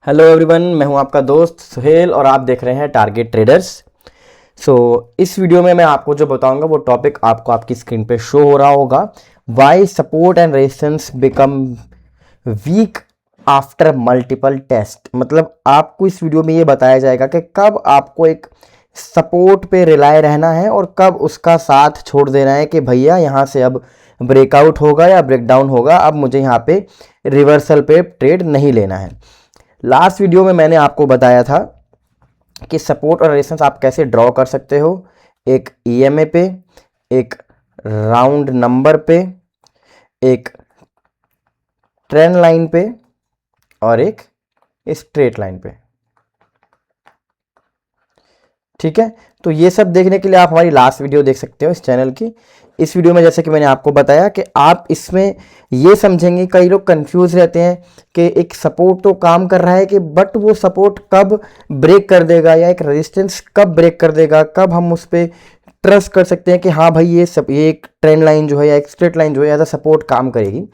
Hello everyone, मैं हूं आपका दोस्त सुहेल और आप देख रहे हैं टारगेट ट्रेडर्स। इस वीडियो में मैं आपको जो बताऊंगा वो टॉपिक आपको आपकी स्क्रीन पे शो हो रहा होगा। Why support and resistance become weak after multiple test. मतलब आपको इस वीडियो में ये बताया जाएगा कि कब आपको एक सपोर्ट पे रिलाय रहना है और कब उसका साथ छोड़ देना है कि भैया यहाँ से अब ब्रेकआउट होगा या ब्रेकडाउन होगा, अब मुझे यहाँ पे रिवर्सल पे ट्रेड नहीं लेना है। लास्ट वीडियो में मैंने आपको बताया था कि सपोर्ट और रेजिस्टेंस आप कैसे ड्रॉ कर सकते हो, एक ईएमए पे, एक राउंड नंबर पे, एक ट्रेंड लाइन पे और एक स्ट्रेट लाइन पे। ठीक है, तो ये सब देखने के लिए आप हमारी लास्ट वीडियो देख सकते हो इस चैनल की। इस वीडियो में जैसे कि मैंने आपको बताया कि आप इसमें ये समझेंगे, कई लोग कंफ्यूज रहते हैं कि एक सपोर्ट तो काम कर रहा है कि बट वो सपोर्ट कब ब्रेक कर देगा या एक रेजिस्टेंस कब ब्रेक कर देगा, कब हम उस पर ट्रस्ट कर सकते हैं कि हाँ भाई ये एक ट्रेंड लाइन जो है या एक स्ट्रेट लाइन जो है एज अ सपोर्ट काम करेगी।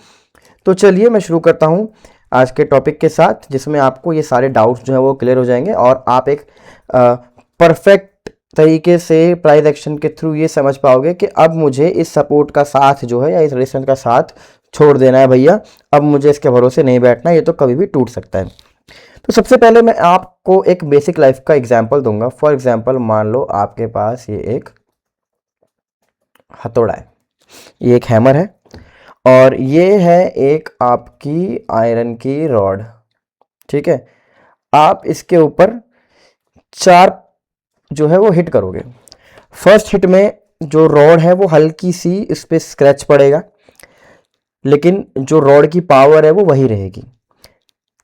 तो चलिए मैं शुरू करता हूँ आज के टॉपिक के साथ, जिसमें आपको ये सारे डाउट्स जो है वो क्लियर हो जाएंगे और आप एक परफेक्ट तरीके से प्राइस एक्शन के थ्रू ये समझ पाओगे कि अब मुझे इस सपोर्ट का साथ जो है या इस रेजिस्टेंस का साथ छोड़ देना है भैया, अब मुझे इसके भरोसे नहीं बैठना, ये तो कभी भी टूट सकता है। तो सबसे पहले मैं आपको एक बेसिक लाइफ का एग्जांपल दूंगा। फॉर एग्जांपल मान लो आपके पास ये एक हथौड़ा है, ये एक हैमर है और ये है एक आपकी आयरन की रॉड। ठीक है, आप इसके ऊपर 4 जो है वो हिट करोगे। फर्स्ट हिट में जो रॉड है वो हल्की सी इस पर स्क्रैच पड़ेगा, लेकिन जो रॉड की पावर है वो वही रहेगी।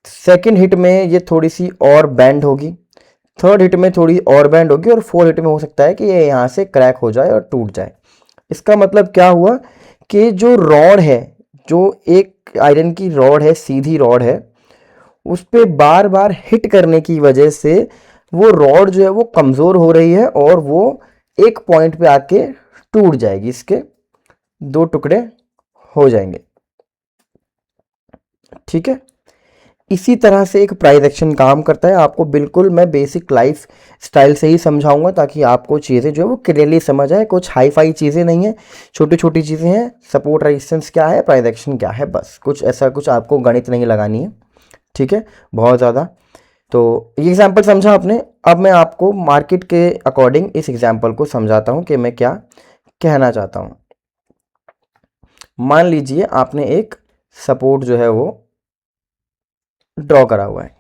सेकंड हिट में ये थोड़ी सी और बैंड होगी, थर्ड हिट में थोड़ी और बैंड होगी और फोर्थ हिट में हो सकता है कि ये यहाँ से क्रैक हो जाए और टूट जाए। इसका मतलब क्या हुआ कि जो रॉड है, जो एक आयरन की रॉड है, सीधी रॉड है, उस पर बार बार हिट करने की वजह से वो रॉड जो है वो कमज़ोर हो रही है और वो एक पॉइंट पे आके टूट जाएगी, इसके 2 टुकड़े हो जाएंगे। ठीक है, इसी तरह से एक प्राइस एक्शन काम करता है। आपको बिल्कुल मैं बेसिक लाइफ स्टाइल से ही समझाऊंगा ताकि आपको चीज़ें जो है वो क्लियरली समझ आए। कुछ हाई फाई चीज़ें नहीं है, छोटी छोटी चीज़ें हैं। सपोर्ट रेजिस्टेंस क्या है, प्राइस एक्शन क्या है, बस कुछ ऐसा कुछ आपको गणित नहीं लगानी है। ठीक है, बहुत ज़्यादा। तो ये एग्जाम्पल समझा आपने। अब मैं आपको मार्केट के अकॉर्डिंग इस एग्जाम्पल को समझाता हूँ कि मैं क्या कहना चाहता हूँ। मान लीजिए आपने एक सपोर्ट जो है वो ड्रॉ करा हुआ है।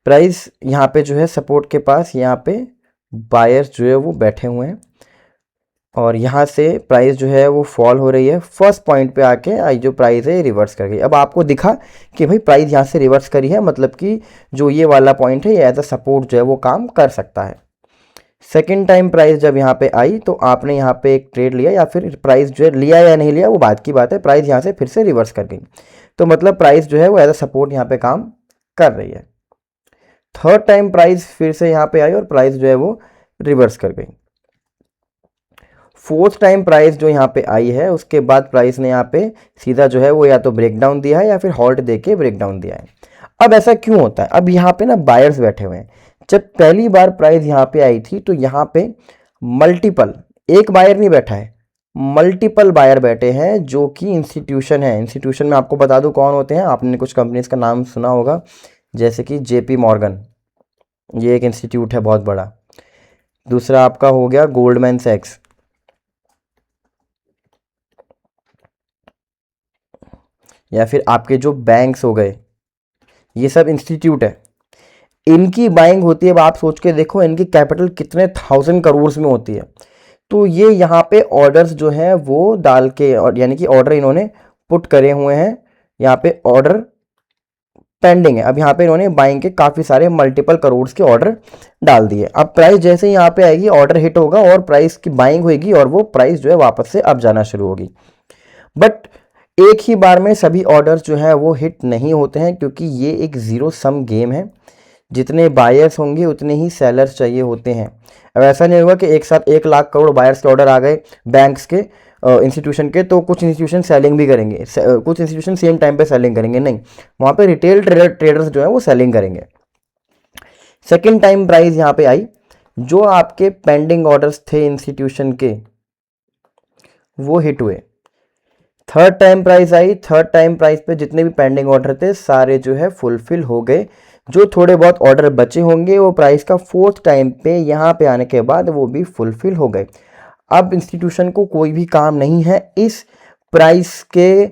प्राइस यहाँ पे जो है सपोर्ट के पास, यहाँ पे बायर्स जो है वो बैठे हुए हैं और यहाँ से प्राइस जो है वो फॉल हो रही है। फर्स्ट पॉइंट पे आके आई जो प्राइस है रिवर्स कर गई। अब आपको दिखा कि भाई प्राइस यहाँ से रिवर्स करी है, मतलब कि जो ये वाला पॉइंट है ये एज अ सपोर्ट जो है वो काम कर सकता है। सेकेंड टाइम प्राइस जब यहाँ पे आई तो आपने यहाँ पे एक ट्रेड लिया, या फिर प्राइस जो है लिया या नहीं लिया वो बात की बात है, प्राइस यहाँ से फिर से रिवर्स कर गई, तो मतलब प्राइस जो है वो एज अ सपोर्ट यहाँ पे काम कर रही है। थर्ड टाइम प्राइस फिर से यहाँ पे आई और प्राइस जो है वो रिवर्स कर गई। फोर्थ टाइम प्राइस जो यहाँ पे आई है उसके बाद प्राइस ने यहाँ पे सीधा जो है वो या तो ब्रेकडाउन दिया है या फिर हॉल्ट देके ब्रेकडाउन दिया है। अब ऐसा क्यों होता है, अब यहाँ पे ना बायर्स बैठे हुए हैं। जब पहली बार प्राइस यहाँ पे आई थी तो यहाँ पे मल्टीपल, एक बायर नहीं बैठा है, मल्टीपल बायर बैठे हैं जो कि इंस्टीट्यूशन है। इंस्टीट्यूशन में आपको बता दूं कौन होते हैं, आपने कुछ कंपनीज का नाम सुना होगा, जैसे कि जेपी मॉर्गन, ये एक इंस्टीट्यूट है बहुत बड़ा। दूसरा आपका हो गया गोल्डमैन सैक्स, या फिर आपके जो बैंक्स हो गए, ये सब इंस्टीट्यूट है, इनकी बाइंग होती है। अब आप सोच के देखो इनकी कैपिटल कितने 1000 करोड़ में होती है। तो ये यहाँ पे ऑर्डर्स जो हैं वो डाल के, और यानी कि ऑर्डर इन्होंने पुट करे हुए हैं, यहाँ पे ऑर्डर पेंडिंग है। अब यहाँ पे इन्होंने बाइंग के काफ़ी सारे मल्टीपल करोड़ के ऑर्डर डाल दिए। अब प्राइस जैसे ही यहाँ पे आएगी ऑर्डर हिट होगा और प्राइस की बाइंग होगी और वो प्राइस जो है वापस से अब जाना शुरू होगी। बट एक ही बार में सभी ऑर्डर्स जो है वो हिट नहीं होते हैं, क्योंकि ये एक ज़ीरो सम गेम है। जितने बायर्स होंगे उतने ही सेलर्स चाहिए होते हैं। अब ऐसा नहीं होगा कि एक साथ 1 लाख करोड़ बायर्स के ऑर्डर आ गए बैंक्स के इंस्टीट्यूशन के, तो कुछ इंस्टीट्यूशन सेलिंग भी करेंगे, कुछ इंस्टीट्यूशन सेम टाइम पे सेलिंग करेंगे नहीं, वहाँ पे रिटेल ट्रेडर्स जो है वो सेलिंग करेंगे। सेकेंड टाइम प्राइस यहाँ पे आई, जो आपके पेंडिंग ऑर्डर्स थे इंस्टीट्यूशन के वो हिट हुए। Third time price I, third time price पे जितने भी पेंडिंग ऑर्डर थे सारे जो है फुलफिल हो गए। जो थोड़े बहुत ऑर्डर बचे होंगे वो प्राइस का फोर्थ टाइम पे यहाँ पे आने के बाद वो भी फुलफिल हो गए। अब इंस्टीट्यूशन को कोई भी काम नहीं है इस प्राइस के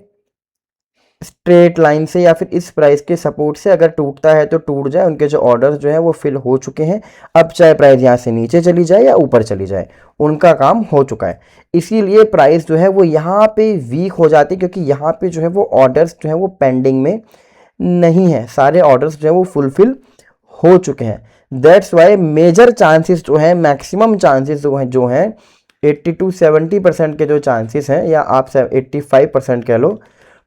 स्ट्रेट लाइन से या फिर इस प्राइस के सपोर्ट से, अगर टूटता है तो टूट जाए, उनके जो ऑर्डर्स जो है वो फिल हो चुके हैं। अब चाहे प्राइस यहाँ से नीचे चली जाए या ऊपर चली जाए, उनका काम हो चुका है। इसीलिए प्राइस जो है वो यहाँ पे वीक हो जाती है, क्योंकि यहाँ पे जो है वो ऑर्डर्स जो है वो पेंडिंग में नहीं है, सारे ऑर्डर्स जो है वो फुलफिल हो चुके हैं। दैट्स वाई मेजर चांसेस जो है, मैक्सिमम चांसेस जो हैं 80 to 70% के जो चांसेस हैं, या आप 85% कह लो,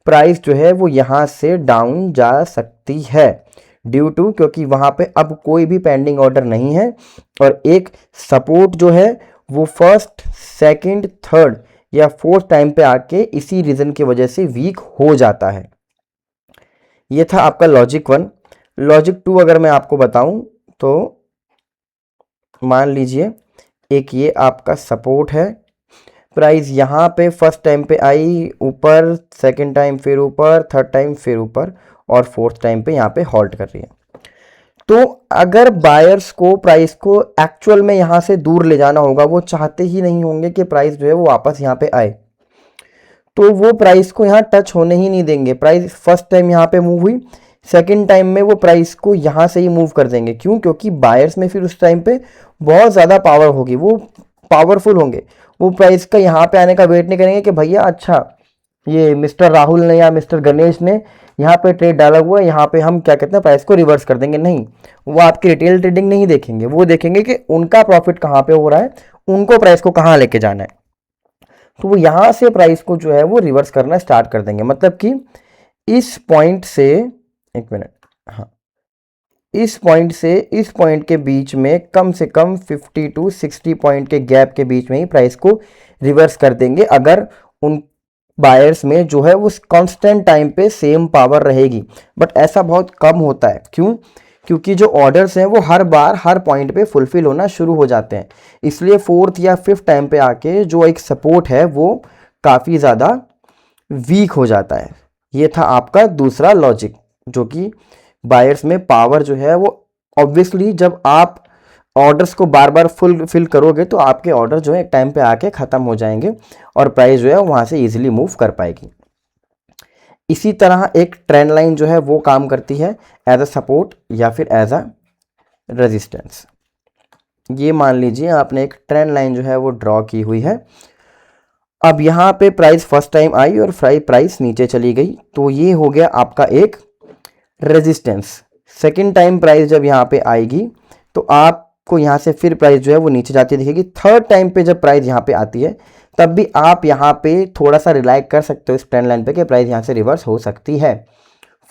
प्राइस जो है वो यहाँ से डाउन जा सकती है ड्यू टू, क्योंकि वहाँ पे अब कोई भी पेंडिंग ऑर्डर नहीं है और एक सपोर्ट जो है वो फर्स्ट, सेकंड, थर्ड या फोर्थ टाइम पे आके इसी रीज़न की वजह से वीक हो जाता है। ये था आपका लॉजिक 1। लॉजिक 2 अगर मैं आपको बताऊं तो मान लीजिए एक ये आपका सपोर्ट है, प्राइस यहाँ पे फर्स्ट टाइम पे आई ऊपर, सेकंड टाइम फिर ऊपर, थर्ड टाइम फिर ऊपर और फोर्थ टाइम पे यहाँ पे हॉल्ट कर रही है। तो अगर बायर्स को प्राइस को एक्चुअल में यहाँ से दूर ले जाना होगा, वो चाहते ही नहीं होंगे कि प्राइस जो है वो वापस यहाँ पे आए, तो वो प्राइस को यहाँ टच होने ही नहीं देंगे। प्राइस फर्स्ट टाइम यहाँ पे मूव हुई, सेकंड टाइम में वो प्राइस को यहाँ से ही मूव कर देंगे। क्यों? क्योंकि बायर्स में फिर उस टाइम पे बहुत ज़्यादा पावर होगी, वो पावरफुल होंगे, वो प्राइस का यहाँ पे आने का वेट नहीं करेंगे कि भैया अच्छा ये मिस्टर राहुल ने या मिस्टर गणेश ने यहाँ पे ट्रेड डाला हुआ है, यहाँ पे हम क्या कहते हैं प्राइस को रिवर्स कर देंगे। नहीं, वो आपकी रिटेल ट्रेडिंग नहीं देखेंगे, वो देखेंगे कि उनका प्रॉफिट कहाँ पे हो रहा है, उनको प्राइस को कहाँ लेके जाना है। तो वो यहाँ से प्राइस को जो है वो रिवर्स करना स्टार्ट कर देंगे। मतलब कि इस पॉइंट से, एक मिनट, हाँ, इस पॉइंट से इस पॉइंट के बीच में कम से कम 50 to 60 पॉइंट के गैप के बीच में ही प्राइस को रिवर्स कर देंगे, अगर उन बायर्स में जो है वो कांस्टेंट टाइम पे सेम पावर रहेगी। बट ऐसा बहुत कम होता है। क्यों? क्योंकि जो ऑर्डर्स हैं वो हर बार हर पॉइंट पे फुलफिल होना शुरू हो जाते हैं, इसलिए फोर्थ या फिफ्थ टाइम पे आके जो एक सपोर्ट है वो काफ़ी ज़्यादा वीक हो जाता है। ये था आपका दूसरा लॉजिक, जो कि बायर्स में पावर जो है वो ऑब्वियसली जब आप ऑर्डर्स को बार बार फिल करोगे तो आपके ऑर्डर जो है एक टाइम पे आके ख़त्म हो जाएंगे और प्राइस जो है वहाँ से इजीली मूव कर पाएगी। इसी तरह एक ट्रेंड लाइन जो है वो काम करती है एज अ सपोर्ट या फिर एज अ रेजिस्टेंस। ये मान लीजिए आपने एक ट्रेंड लाइन जो है वो ड्रॉ की हुई है। अब यहाँ पे प्राइस फर्स्ट टाइम आई और प्राइस नीचे चली गई, तो ये हो गया आपका एक रेजिस्टेंस। सेकंड टाइम प्राइस जब यहाँ पे आएगी तो आपको यहाँ से फिर प्राइस जो है वो नीचे जाती दिखेगी। थर्ड टाइम पे जब प्राइस यहाँ पे आती है तब भी आप यहाँ पे थोड़ा सा रिलाई कर सकते हो इस ट्रेंड लाइन पे कि प्राइस यहाँ से रिवर्स हो सकती है।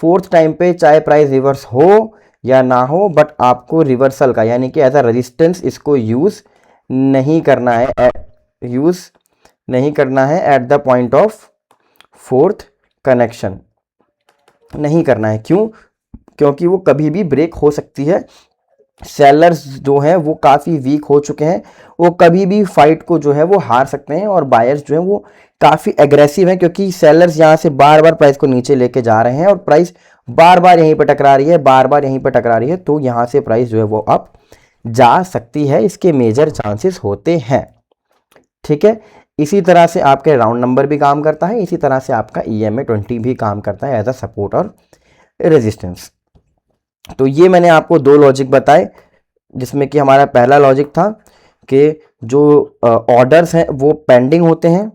फोर्थ टाइम पे चाहे प्राइस रिवर्स हो या ना हो, बट आपको रिवर्सल का यानी कि एज अ रेजिस्टेंस इसको यूज़ नहीं करना है, at the point of fourth connection नहीं करना है। क्यों? क्योंकि वो कभी भी ब्रेक हो सकती है। सेलर्स जो हैं वो काफ़ी वीक हो चुके हैं, वो कभी भी फाइट को जो है वो हार सकते हैं और बायर्स जो हैं वो काफ़ी एग्रेसिव हैं, क्योंकि सेलर्स यहाँ से बार बार प्राइस को नीचे लेके जा रहे हैं और प्राइस बार बार यहीं पर टकरा रही है, बार बार यहीं पर टकरा रही है, तो यहाँ से प्राइस जो है वो अप जा सकती है, इसके मेजर चांसेस होते हैं। ठीक है, इसी तरह से आपके राउंड नंबर भी काम करता है, इसी तरह से आपका EMA 20 भी काम करता है एज अ सपोर्ट और रेजिस्टेंस। तो ये मैंने आपको दो लॉजिक बताए, जिसमें कि हमारा पहला लॉजिक था कि जो ऑर्डर्स हैं वो पेंडिंग होते हैं,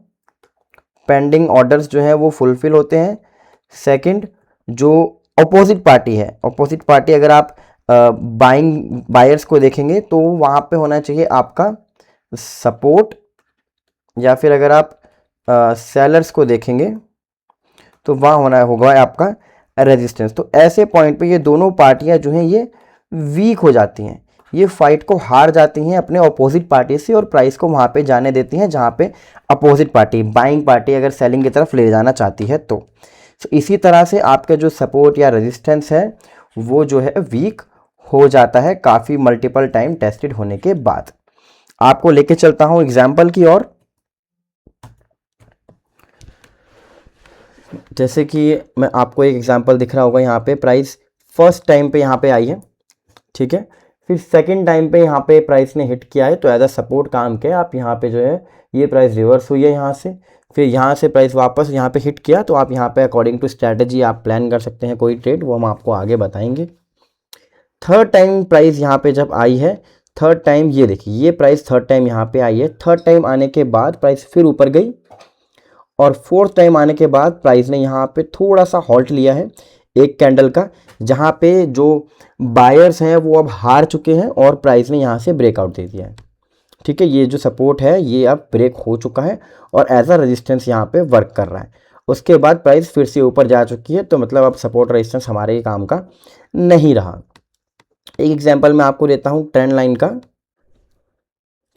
पेंडिंग ऑर्डर्स जो हैं वो फुलफिल होते हैं। सेकंड, जो अपोजिट पार्टी है, अपोजिट पार्टी अगर आप बायर्स को देखेंगे तो वहाँ पे होना चाहिए आपका सपोर्ट, या फिर अगर आप सेलर्स को देखेंगे तो वहाँ होगा आपका रेजिस्टेंस। तो ऐसे पॉइंट पे ये दोनों पार्टियां जो हैं ये वीक हो जाती हैं, ये फाइट को हार जाती हैं अपने अपोजिट पार्टी से और प्राइस को वहाँ पे जाने देती हैं जहाँ पे अपोजिट पार्टी, बाइंग पार्टी अगर सेलिंग की तरफ ले जाना चाहती है तो इसी तरह से आपका जो सपोर्ट या रेजिस्टेंस है वो जो है वीक हो जाता है काफ़ी मल्टीपल टाइम टेस्टेड होने के बाद। आपको लेके चलता हूँ एग्जाम्पल की ओर। जैसे कि मैं आपको एक एग्जांपल दिख रहा होगा, यहाँ पे प्राइस फर्स्ट टाइम पे यहाँ पे आई है, ठीक है, फिर सेकंड टाइम पे यहाँ पे प्राइस ने हिट किया है तो एज अ सपोर्ट काम किया। आप यहाँ पे जो है ये प्राइस रिवर्स हुई है यहाँ से, फिर यहाँ से प्राइस वापस यहाँ पे हिट किया तो आप यहाँ पे अकॉर्डिंग टू स्ट्रैटेजी आप प्लान कर सकते हैं कोई ट्रेड, वो हम आपको आगे बताएंगे। थर्ड टाइम प्राइस यहाँ पे जब आई है, थर्ड टाइम ये देखिए ये प्राइस थर्ड टाइम यहाँ पे आई है, थर्ड टाइम आने के बाद प्राइस फिर ऊपर गई और फोर्थ टाइम आने के बाद प्राइस ने यहाँ पे थोड़ा सा हॉल्ट लिया है एक कैंडल का, जहाँ पे जो बायर्स हैं वो अब हार चुके हैं और प्राइस ने यहाँ से ब्रेकआउट दे दिया है, ठीक है। ये जो सपोर्ट है ये अब ब्रेक हो चुका है और एज अ रेजिस्टेंस यहाँ पे वर्क कर रहा है। उसके बाद प्राइस फिर से ऊपर जा चुकी है तो मतलब अब सपोर्ट रेजिस्टेंस हमारे काम का नहीं रहा। एक एग्जांपल मैं आपको देता हूँ ट्रेंड लाइन का।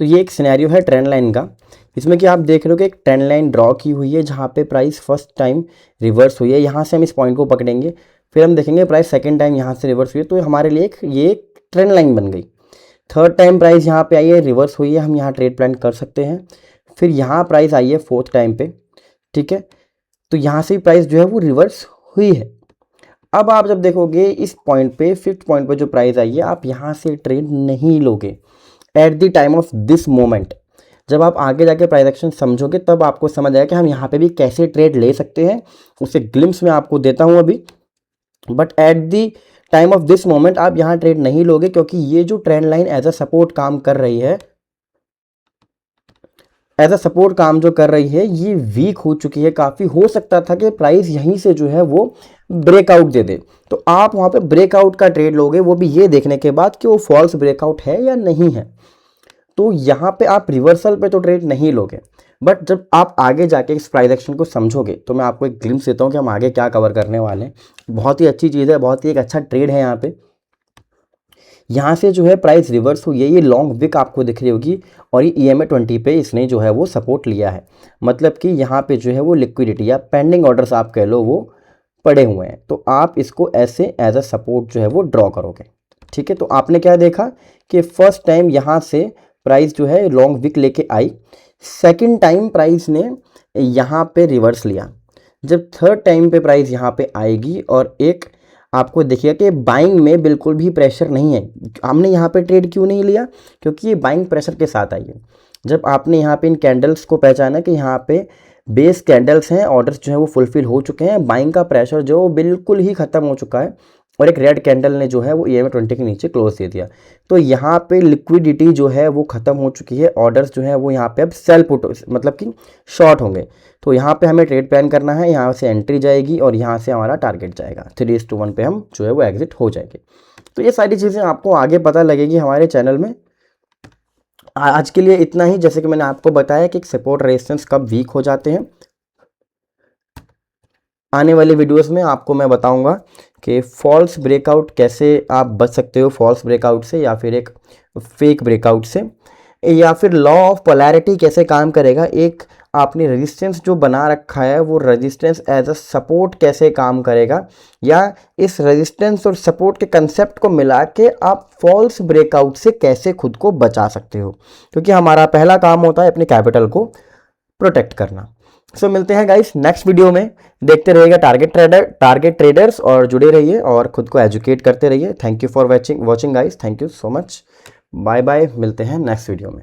तो ये एक सिनेरियो है ट्रेंड लाइन का, इसमें कि आप देख रहे हो कि एक ट्रेंड लाइन ड्रॉ की हुई है जहाँ पे प्राइस फर्स्ट टाइम रिवर्स हुई है। यहाँ से हम इस पॉइंट को पकड़ेंगे, फिर हम देखेंगे प्राइस सेकंड टाइम यहाँ से रिवर्स हुई है तो हमारे लिए ये एक ट्रेंड लाइन बन गई। थर्ड टाइम प्राइस यहाँ पे आई है, रिवर्स हुई है, हम यहाँ ट्रेड प्लान कर सकते हैं। फिर यहाँ प्राइस आई है फोर्थ टाइम पे, ठीक है, तो यहाँ से प्राइस जो है वो रिवर्स हुई है। अब आप जब देखोगे इस पॉइंट पे, फिफ्थ पॉइंट पे जो प्राइस आई है, आप यहाँ से ट्रेड नहीं लोगे eight the time of this moment. जब आप आगे जाके प्राइस एक्शन समझोगे तब आपको समझ आएगा कि हम यहाँ पे भी कैसे ट्रेड ले सकते हैं, उसे ग्लिम्स में आपको देता हूँ अभी। But at the time of this moment आप यहाँ ट्रेड नहीं लोगे क्योंकि ये जो trend line as a support काम कर रही है, एज अ सपोर्ट काम जो कर रही है ये वीक हो चुकी है काफ़ी। हो सकता था कि प्राइस यहीं से जो है वो ब्रेकआउट दे दे, तो आप वहाँ पे ब्रेकआउट का ट्रेड लोगे, वो भी ये देखने के बाद कि वो फॉल्स ब्रेकआउट है या नहीं है। तो यहाँ पे आप रिवर्सल पे तो ट्रेड नहीं लोगे, बट जब आप आगे जाके इस प्राइस एक्शन को समझोगे तो मैं आपको एक ग्लिम्स देता हूँ कि हम आगे क्या कवर करने वाले हैं। बहुत ही अच्छी चीज़ है, बहुत ही एक अच्छा ट्रेड है। यहाँ से जो है प्राइस रिवर्स हुई है, ये लॉन्ग विक आपको दिख रही होगी और ये EMA 20 पे इसने जो है वो सपोर्ट लिया है, मतलब कि यहाँ पे जो है वो लिक्विडिटी या पेंडिंग ऑर्डर्स आप कह लो वो पड़े हुए हैं, तो आप इसको ऐसे एज अ सपोर्ट जो है वो ड्रॉ करोगे, ठीक है। तो आपने क्या देखा कि फर्स्ट टाइम यहाँ से प्राइस जो है लॉन्ग विक लेके आई, सेकंड टाइम प्राइस ने यहाँ पे रिवर्स लिया। जब थर्ड टाइम पे प्राइस यहाँ पे आएगी और एक आपको देखिएगा कि बाइंग में बिल्कुल भी प्रेशर नहीं है। हमने यहाँ पे ट्रेड क्यों नहीं लिया, क्योंकि ये बाइंग प्रेशर के साथ आई है। जब आपने यहाँ पे इन कैंडल्स को पहचाना कि यहाँ पे बेस कैंडल्स हैं, ऑर्डर्स जो है वो फुलफिल हो चुके हैं, बाइंग का प्रेशर जो बिल्कुल ही ख़त्म हो चुका है और एक रेड कैंडल ने जो है वो EMA 20 के नीचे क्लोज दे दिया, तो यहाँ पे लिक्विडिटी जो है वो ख़त्म हो चुकी है। ऑर्डर्स जो है वो यहाँ पे अब सेल पुट मतलब कि शॉर्ट होंगे, तो यहाँ पे हमें ट्रेड प्लान करना है। यहाँ से एंट्री जाएगी और यहाँ से हमारा टारगेट जाएगा 3:1 पे हम जो है वो एग्जिट हो जाएंगे। तो ये सारी चीज़ें आपको आगे पता लगेगी हमारे चैनल में। आज के लिए इतना ही। जैसे कि मैंने आपको बताया कि सपोर्ट रेजिस्टेंस कब वीक हो जाते हैं, आने वाले वीडियोस में आपको मैं बताऊंगा कि फॉल्स ब्रेकआउट कैसे आप बच सकते हो, फॉल्स ब्रेकआउट से या फिर एक फेक ब्रेकआउट से, या फिर लॉ ऑफ पोलैरिटी कैसे काम करेगा। एक आपने रेजिस्टेंस जो बना रखा है वो रेजिस्टेंस एज अ सपोर्ट कैसे काम करेगा, या इस रेजिस्टेंस और सपोर्ट के कंसेप्ट को मिला के आप फॉल्स ब्रेकआउट से कैसे खुद को बचा सकते हो, क्योंकि हमारा पहला काम होता है अपने कैपिटल को प्रोटेक्ट करना। सो मिलते हैं गाइस नेक्स्ट वीडियो में। देखते रहिएगा टारगेट ट्रेडर्स और जुड़े रहिए और खुद को एजुकेट करते रहिए। Thank you for watching guys, thank you so much, bye bye, मिलते हैं नेक्स्ट वीडियो में।